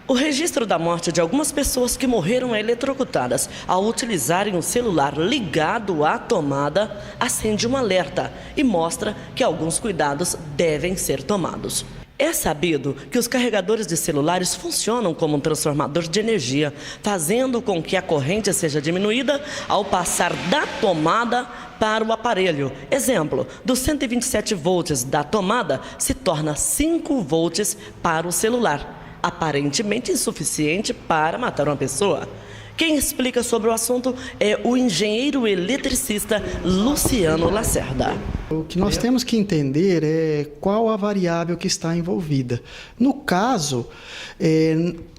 O registro da morte de algumas pessoas que morreram eletrocutadas ao utilizarem o celular ligado à tomada acende um alerta e mostra que alguns cuidados devem ser tomados. É sabido que os carregadores de celulares funcionam como um transformador de energia, fazendo com que a corrente seja diminuída ao passar da tomada para o aparelho. Exemplo, dos 127 volts da tomada se torna 5 volts para o celular. Aparentemente insuficiente para matar uma pessoa. Quem explica sobre o assunto é o engenheiro eletricista Luciano Lacerda. O que nós temos que entender é qual a variável que está envolvida. No caso,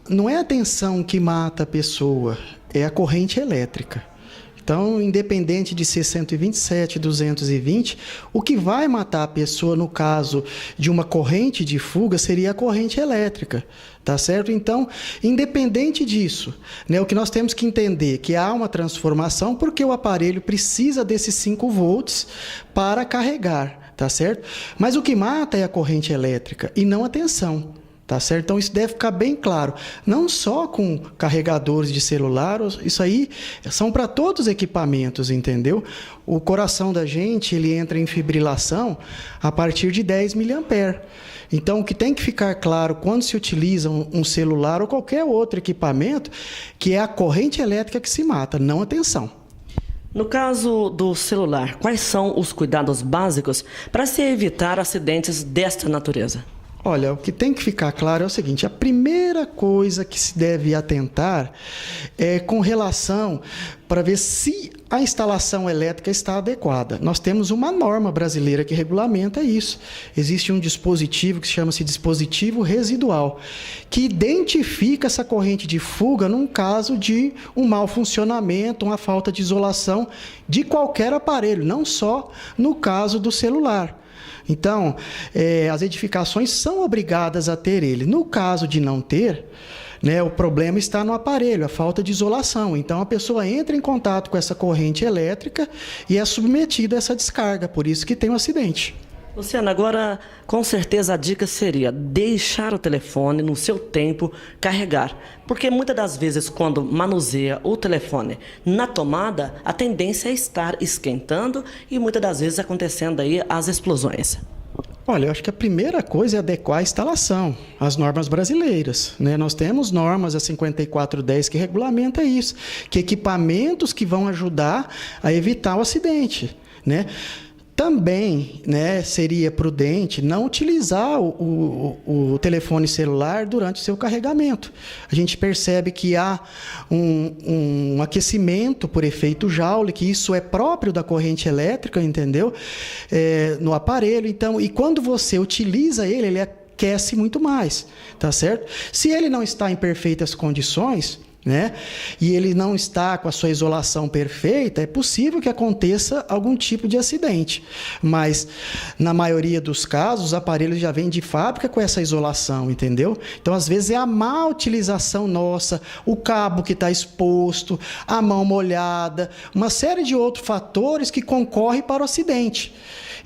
não é a tensão que mata a pessoa, é a corrente elétrica. Então, independente de ser 127, 220, o que vai matar a pessoa no caso de uma corrente de fuga seria a corrente elétrica, tá certo? Então, independente disso, né, o que nós temos que entender é que há uma transformação porque o aparelho precisa desses 5 volts para carregar, tá certo? Mas o que mata é a corrente elétrica e não a tensão. Tá certo? Então isso deve ficar bem claro, não só com carregadores de celular, isso aí são para todos os equipamentos, entendeu? O coração da gente, ele entra em fibrilação a partir de 10 mA. Então o que tem que ficar claro quando se utiliza um celular ou qualquer outro equipamento, que é a corrente elétrica que se mata, não a tensão. No caso do celular, quais são os cuidados básicos para se evitar acidentes desta natureza? Olha, o que tem que ficar claro é o seguinte, a primeira coisa que se deve atentar é com relação para ver se a instalação elétrica está adequada. Nós temos uma norma brasileira que regulamenta isso. Existe um dispositivo que chama-se dispositivo residual, que identifica essa corrente de fuga num caso de um mau funcionamento, uma falta de isolação de qualquer aparelho, não só no caso do celular. Então, as edificações são obrigadas a ter ele. No caso de não ter, né, o problema está no aparelho, a falta de isolação. Então, a pessoa entra em contato com essa corrente elétrica e é submetida a essa descarga, por isso que tem um acidente. Luciana, agora com certeza a dica seria deixar o telefone no seu tempo carregar, porque muitas das vezes quando manuseia o telefone na tomada, a tendência é estar esquentando e muitas das vezes acontecendo aí as explosões. Olha, eu acho que a primeira coisa é adequar a instalação às normas brasileiras, né? Nós temos normas, a 5410, que regulamenta isso, que equipamentos que vão ajudar a evitar o acidente, né? Também, né, seria prudente não utilizar o telefone celular durante o seu carregamento. A gente percebe que há um aquecimento por efeito Joule, que isso é próprio da corrente elétrica, entendeu? No aparelho. Então, e quando você utiliza ele, ele aquece muito mais, tá certo? Se ele não está em perfeitas condições, né, e ele não está com a sua isolação perfeita, é possível que aconteça algum tipo de acidente. Mas, na maioria dos casos, os aparelhos já vêm de fábrica com essa isolação, entendeu? Então, às vezes, é a má utilização nossa, o cabo que está exposto, a mão molhada, uma série de outros fatores que concorrem para o acidente.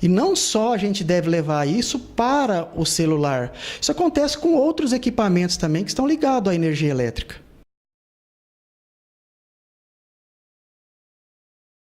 E não só a gente deve levar isso para o celular. Isso acontece com outros equipamentos também que estão ligados à energia elétrica.